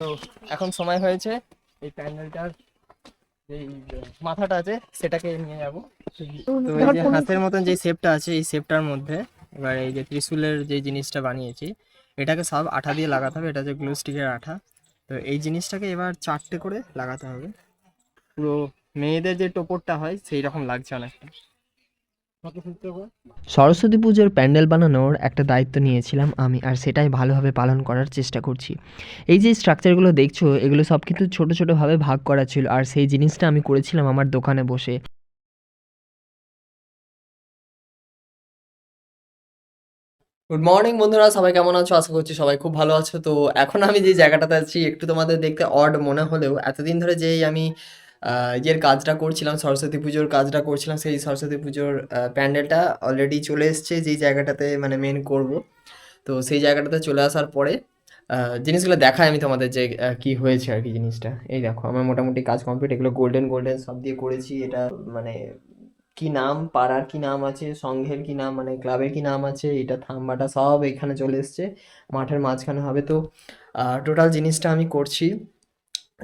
তো এখন সময় হয়েছে এই প্যান্ডেলটার যেই মাথাটা আছে সেটাকে নিয়ে যাবো। তো এই যে হাতের মতন যে শেপটা আছে এই শেপটার মধ্যে এবার এই যে ত্রিশূলের যে জিনিসটা বানিয়েছি এটাকে সব আঠা দিয়ে লাগাতে হবে। এটা যে গ্লু স্টিকের আঠা। তো এই জিনিসটাকে এবার 4টে করে লাগাতে হবে। পুরো মেয়েদের যে টোপরটা হয় সেই রকম লাগছে অনেকটা। সরস্বতী পুজোর প্যান্ডেল বানানোর একটা দায়িত্ব নিয়েছিলাম আমি, আর সেটাই ভালোভাবে পালন করার চেষ্টা করছি। এই যে স্ট্রাকচারগুলো দেখছো, এগুলো সব কিন্তু ছোটো ছোটোভাবে ভাগ করা ছিল, আর সেই জিনিসটা আমি করেছিলাম আমার দোকানে বসে। গুড মর্নিং বন্ধুরা, সবাই কেমন আছো? আশা করছি সবাই খুব ভালো আছো। তো এখন আমি যে জায়গাটাতে আছি একটু তোমাদের দেখতে অড মনে হলেও এতদিন ধরে যেই আমি ইয়ের কাজটা করছিলাম, সরস্বতী পুজোর কাজটা করছিলাম, সেই সরস্বতী পুজোর প্যান্ডেলটা অলরেডি চলে এসছে যেই জায়গাটাতে মানে মেন করব। তো সেই জায়গাটাতে চলে আসার পরে জিনিসগুলো দেখাই আমি তোমাদের যে কি হয়েছে আর কি। জিনিসটা এই দেখো, আমার মোটামুটি কাজ কমপ্লিট। এগুলো গোল্ডেন গোল্ডেন সব দিয়ে করেছি। এটা মানে কি নাম, পাড়ার কি নাম আছে, সংঘের কি নাম, মানে ক্লাবের কি নাম আছে, এটা থাম্বাটা সব এখানে চলে এসছে। মাঠের মাঝখানে হবে। তো টোটাল জিনিসটা আমি করছি।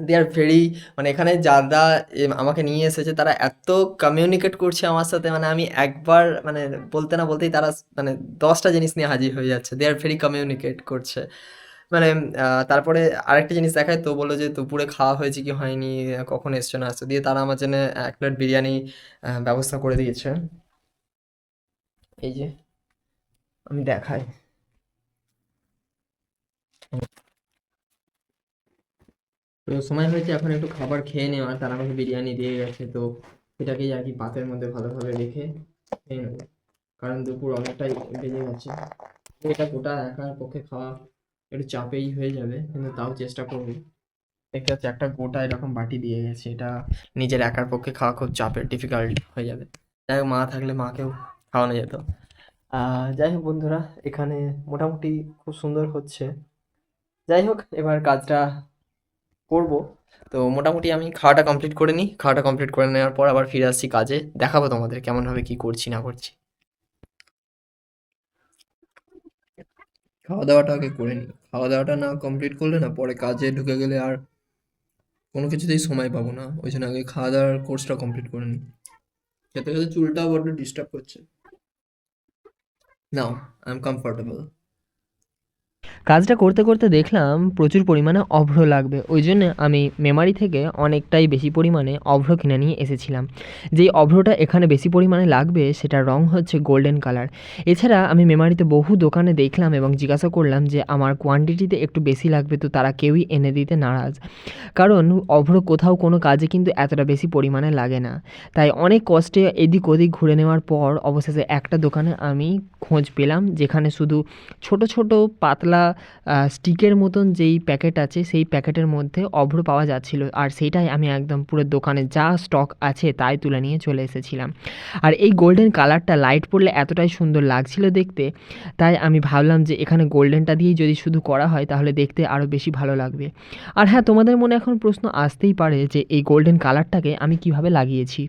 দে আর ভেরি, মানে এখানে যারা আমাকে নিয়ে এসেছে তারা এত কমিউনিকেট করছে আমার সাথে, মানে আমি একবার মানে বলতে না বলতেই তারা মানে 10টা জিনিস নিয়ে হাজির হয়ে যাচ্ছে। দে আর ভেরি কমিউনিকেট করছে। মানে তারপরে আরেকটা জিনিস দেখায়, তো বললো যে দুপুরে খাওয়া হয়েছে কি হয়নি, কখন এসছো না এসছো, দিয়ে তারা আমার জন্য 1 প্লেট বিরিয়ানি ব্যবস্থা করে দিয়েছে। এই যে আমি দেখাই। তো সময় হয়েছে এখন একটু খাবার খেয়ে নেওয়ার, তারা আমাকে বিরিয়ানি দিয়ে গেছে। তো এটাকেই আর কি পাতের মধ্যে ভালোভাবে রেখে খেয়ে নেবো, কারণ দুপুর অনেকটাই বেজে গেছে। তো এটা গোটা একার পক্ষে খাওয়া একটু চাপেই হয়ে যাবে, কিন্তু তাও চেষ্টা করবো। দেখতে পাচ্ছি একটা গোটা এরকম বাটি দিয়ে গেছে, এটা নিজের একার পক্ষে খাওয়া খুব চাপের, ডিফিকাল্ট হয়ে যাবে। যাই হোক, মা থাকলে মাকেও খাওয়ানো যেত। যাই হোক বন্ধুরা, এখানে মোটামুটি খুব সুন্দর হচ্ছে। যাই হোক, এবার কাজটা করব। তো মোটামুটি আমি খাওয়াটা কমপ্লিট করে নিই। খাওয়াটা কমপ্লিট করে নেওয়ার পর আবার ফিরে আসছি কাজে, দেখাবো তোমাদের কেমনভাবে কি করছি না করছি। খাওয়া দাওয়াটা আগে করে নিই। খাওয়া দাওয়াটা না কমপ্লিট করলে না পরে কাজে ঢুকে গেলে আর কোনো কিছুতেই সময় পাবো না। ওই জন্য আগে খাওয়া দাওয়ার কোর্সটা কমপ্লিট করে নিই। খেতে খেতে চুলটাও বড্ড ডিস্টার্ব করছে। নাও, আই এম কমফোর্টেবল। কাজটা করতে করতে দেখলাম প্রচুর পরিমাণে অভ্র লাগবে, ওই জন্য আমি মেমারি থেকে অনেকটাই বেশি পরিমাণে অভ্র কিনে নিয়ে এসেছিলাম। যেই অভ্রটা এখানে বেশি পরিমাণে লাগবে সেটার রং হচ্ছে গোল্ডেন কালার। এছাড়া আমি মেমারিতে বহু দোকানে দেখলাম এবং জিজ্ঞাসা করলাম যে আমার কোয়ান্টিটিতে একটু বেশি লাগবে, তো তারা কেউই এনে দিতে নারাজ। কারণ অভ্র কোথাও কোনো কাজে কিন্তু এতটা বেশি পরিমাণে লাগে না। তাই অনেক কষ্টে এদিক ওদিক ঘুরে নেওয়ার পর অবশেষে একটা দোকানে আমি খোঁজ পেলাম, যেখানে শুধু ছোট ছোট পাতলা স্টিকের মতন যেই প্যাকেট আছে সেই প্যাকেটের মধ্যে অভ্র পাওয়া যাচ্ছিল, আর সেইটাই আমি একদম পুরো দোকানে যা স্টক আছে তাই তুলে নিয়ে চলে এসেছিলাম। আর এই গোল্ডেন কালারটা লাইট পড়লে এতটাই সুন্দর লাগছিল দেখতে, তাই আমি ভাবলাম যে এখানে গোল্ডেনটা দিয়েই যদি শুধু করা হয় তাহলে দেখতে আরও বেশি ভালো লাগবে। আর হ্যাঁ, তোমাদের মনে এখন প্রশ্ন আসতেই পারে যে এই গোল্ডেন কালারটাকে আমি কিভাবে লাগিয়েছি,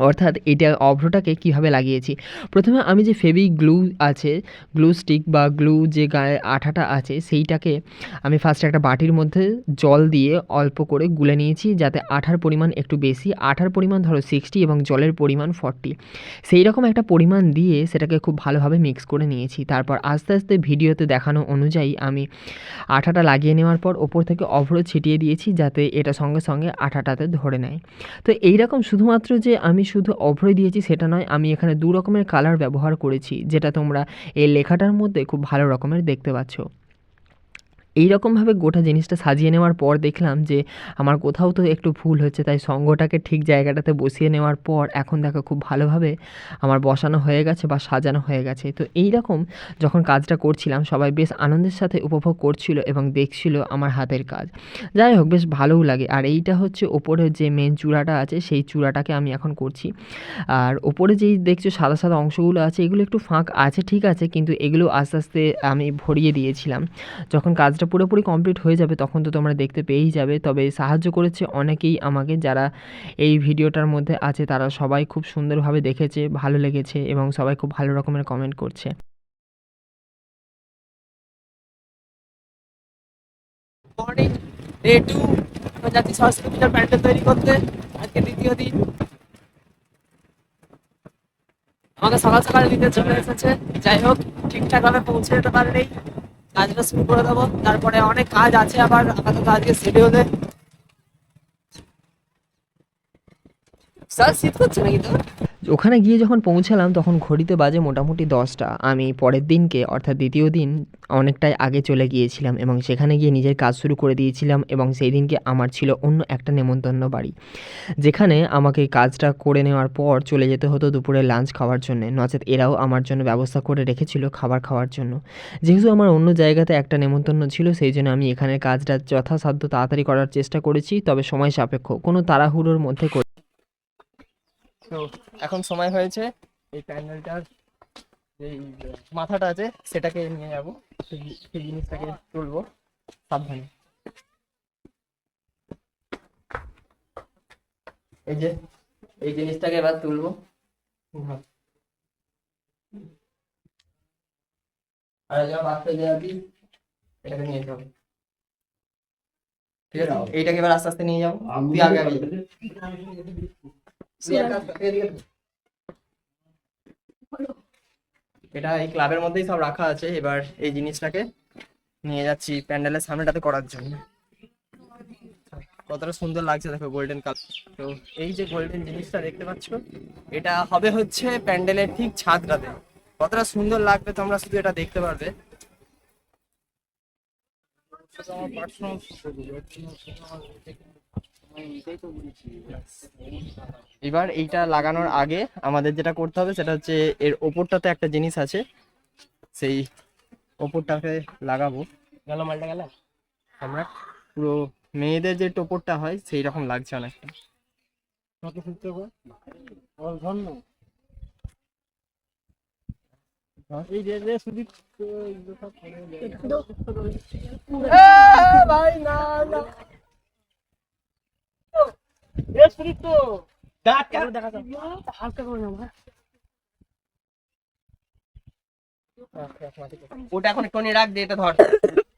অর্থাৎ এটা অভ্রটাকে কীভাবে লাগিয়েছি। প্রথমে আমি যে ফেভিগ্লু আছে, গ্লু স্টিক বা গ্লু যে গায়ে আঠাটা আছে সেইটাকে আমি ফার্স্টে একটা বাটির মধ্যে জল দিয়ে অল্প করে গুলে নিয়েছি, যাতে আঠার পরিমাণ একটু বেশি, আঠার পরিমাণ ধরো 60 এবং জলের পরিমাণ 40, সেই রকম একটা পরিমাণ দিয়ে সেটাকে খুব ভালোভাবে মিক্স করে নিয়েছি। তারপর আস্তে আস্তে ভিডিওতে দেখানো অনুযায়ী আমি আঠাটা লাগিয়ে নেওয়ার পর ওপর থেকে অভ্র ছিটিয়ে দিয়েছি, যাতে এটা সঙ্গে সঙ্গে আঠাটাতে ধরে নেয়। তো এই রকম শুধুমাত্র যে আমি শুধু অভ্রই দিয়েছি সেটা নয়, আমি এখানে 2 রকমের কালার ব্যবহার করেছি, যেটা তোমরা এই লেখাটার মধ্যে খুব ভালো রকমের দেখতে পাচ্ছ। এই রকমভাবে গোটা জিনিসটা সাজিয়ে নেওয়ার পর দেখলাম যে আমার কোথাও তো একটু ভুল হচ্ছে, তাই সঙ্গটাকে ঠিক জায়গাটাতে বসিয়ে নেওয়ার পর এখন দেখো খুব ভালোভাবে আমার বসানো হয়ে গেছে বা সাজানো হয়ে গেছে। তো এই রকম যখন কাজটা করছিলাম সবাই বেশ আনন্দের সাথে উপভোগ করছিল এবং দেখছিল আমার হাতের কাজ। যাই হোক, বেশ ভালোও লাগে। আর এইটা হচ্ছে ওপরের যে মেন চূড়াটা আছে সেই চূড়াটাকে আমি এখন করছি। আর ওপরে যেই দেখছো সাদা সাদা অংশগুলো আছে এগুলো একটু ফাঁক আছে, ঠিক আছে, কিন্তু এগুলো আস্তে আস্তে আমি ভরিয়ে দিয়েছিলাম। যখন কাজটা পুরোপুরি কমপ্লিট হয়ে যাবে তখন তো তোমরা দেখতে পেয়েই যাবে। তবে সাহায্য করেছে অনেকেই আমাকে, যারা এই ভিডিওটার মধ্যে আছে তারা সবাই খুব সুন্দরভাবে দেখেছে, ভালো লেগেছে এবং সবাই খুব ভালো রকমের কমেন্ট করছে। মর্নিং, ডে 2 আমরা যাচ্ছি সরস্বতী পূজার প্যান্ডেল তৈরি করতে। আজকে দ্বিতীয় দিন। আমাকে সকাল সকাল নিতে চলে এসেছে। যাই হোক, ঠিকঠাক ভাবে পৌঁছে যেতে পারেনি, কাজটা শুরু করে দেবো। তারপরে অনেক কাজ আছে আবার আপাতত আজকে শিডিউলে। স্যার শীত করছে নাকি তোর? ওখানে গিয়ে যখন পৌঁছালাম তখন ঘড়িতে বাজে মোটামুটি 10টা। আমি পরের দিনকে অর্থাৎ দ্বিতীয় দিন অনেকটাই আগে চলে গিয়েছিলাম এবং সেখানে গিয়ে নিজের কাজ শুরু করে দিয়েছিলাম এবং সেই দিনকে আমার ছিল অন্য একটা নেমন্তন্ন বাড়ি, যেখানে আমাকে কাজটা করে নেওয়ার পর চলে যেতে হতো দুপুরে লাঞ্চ খাওয়ার জন্যে, নচেৎ এরাও আমার জন্য ব্যবস্থা করে রেখেছিল খাবার খাওয়ার জন্য। যেহেতু আমার অন্য জায়গাতে একটা নেমন্তন্ন ছিল, সেই জন্য আমি এখানের কাজটা যথাসাধ্য তাড়াতাড়ি করার চেষ্টা করেছি, তবে সময় সাপেক্ষ, কোনো তাড়াহুড়োর মধ্যে তো এখন সময় হয়েছে এই প্যান্ডেলটার যেই মাথাটা আছে সেটাকে নিয়ে যাবো, সেই জিনিসটাকে তুলবো সাবধানে। এই যে এই জিনিসটাকে এবার তুলবো। আর একজন বাচ্চা যে আর কি, এটাকে নিয়ে যেতে হবে। ঠিক আছে, এইটাকে এবার আস্তে আস্তে নিয়ে যাবো। তুই আগে আগে যা। তুই এক কাজ কর, তুই এদিকে ঢুক। এটা এই ক্লাবের মধ্যেই সব রাখা আছে। এবার এই জিনিসটাকে নিয়ে যাচ্ছি প্যান্ডেলের সামনেটাতে করার জন্য। কতটা সুন্দর লাগছে দেখো, গোল্ডেন কালার। তো এই যে গোল্ডেন জিনিসটা দেখতে পাচ্ছ, এটা হবে হচ্ছে প্যান্ডেলের ঠিক ছাদটাতে। কতটা সুন্দর লাগবে তোমরা শুধু এটা দেখতে পারবে। এবার এইটা লাগানোর আগে আমাদের যেটা করতে হবে সেটা হচ্ছে এর ওপরটাতে একটা জিনিস আছে, সেই ওপরটাকে লাগাবো। গেল মালটা গেল। আমরা পুরো মেয়েদের যে টোপরটা হয় সেই রকম লাগছে অনেকটা। ভাই না না, ওটা এখন একটু রাখ দে, এটা ধর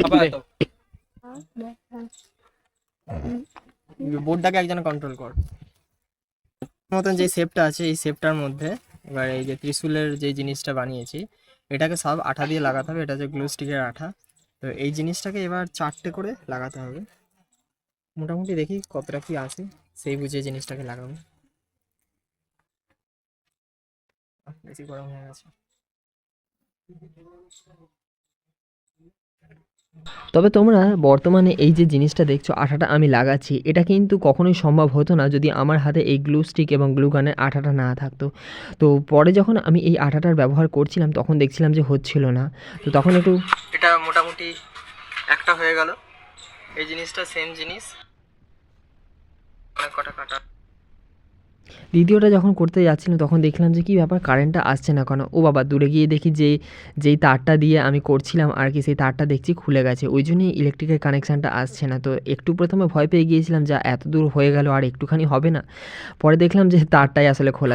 আপাতত। বোর্ডটাকে একজন কন্ট্রোল কর। মতন যে শেপটা আছে এই শেপটার মধ্যে এবার এই যে ত্রিশূলের যে জিনিসটা বানিয়েছি এটাকে সব আঠা দিয়ে লাগাতে হবে। এটা হচ্ছে গ্লু স্টিকের আঠা। তো এই জিনিসটাকে এবার 4টে করে লাগাতে হবে। মোটামুটি দেখি কতটা কি আছে, সেই বুঝে জিনিসটাকে লাগাবো। বেশি গরম হয়ে গেছে। তবে তোমরা বর্তমানে এই যে জিনিসটা দেখছো, আঠাটা আমি লাগাচ্ছি, এটা কিন্তু কখনোই সম্ভব হতো না যদি আমার হাতে এই গ্লু স্টিক এবং গ্লু গানের আঠাটা না থাকতো। তো পরে যখন আমি এই আঠাটার ব্যবহার করছিলাম তখন দেখছিলাম যে হচ্ছিল না, তো তখন একটু এটা মোটামুটি একটা হয়ে গেল। এই জিনিসটা সেম জিনিস, অনেক কটা কাটা। দ্বিতীয়টা যখন করতে যাচ্ছিলাম তখন দেখলাম যে কী ব্যাপার, কারেন্টটা আসছে না কেন। ও বাবা, দূরে গিয়ে দেখি যে যেই তারটা দিয়ে আমি করছিলাম আর কি, সেই তারটা দেখছি খুলে গেছে, ওই জন্যই ইলেকট্রিকের কানেকশানটা আসছে না। তো একটু প্রথমে ভয় পেয়ে গিয়েছিলাম, যা এত দূর হয়ে গেল আর একটুখানি হবে না। পরে দেখলাম যে তারটাই আসলে খোলা।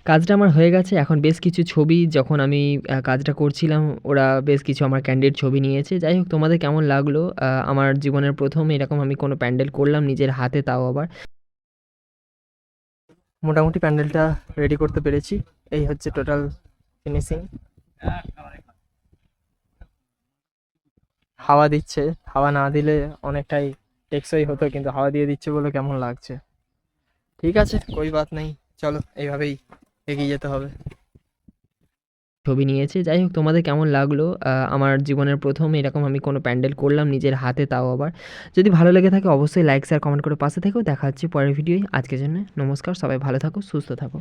কাজটা আমার হয়ে গেছে। এখন বেশ কিছু ছবি, যখন আমি কাজটা করছিলাম ওরা বেশ কিছু আমার ক্যান্ডিড ছবি নিয়েছে। যাই হোক, তোমাদের কেমন লাগলো? আমার জীবনের প্রথম এরকম আমি কোনো প্যান্ডেল করলাম নিজের হাতে, তাও আবার। মোটামুটি প্যান্ডেলটা রেডি করতে পেরেছি। এই হচ্ছে টোটাল ফিনিশিং। হাওয়া দিচ্ছে, হাওয়া না দিলে অনেকটাই টেকসই হতো, কিন্তু হাওয়া দিয়ে দিচ্ছে বলে কেমন লাগছে। ঠিক আছে, কোই বাত নেই, চলো এইভাবেই এগিয়ে যেতে হবে। ছবি নিয়েছে। যাই হোক, তোমাদের কেমন লাগলো? আমার জীবনের প্রথম এরকম আমি কোনো প্যান্ডেল করলাম নিজের হাতে, তাও আবার। যদি ভালো লেগে থাকে অবশ্যই লাইক শেয়ার কমেন্ট করে পাশে থেকেও। দেখা হচ্ছে পরের ভিডিওয়। আজকের জন্য নমস্কার, সবাই ভালো থাকো, সুস্থ থাকো।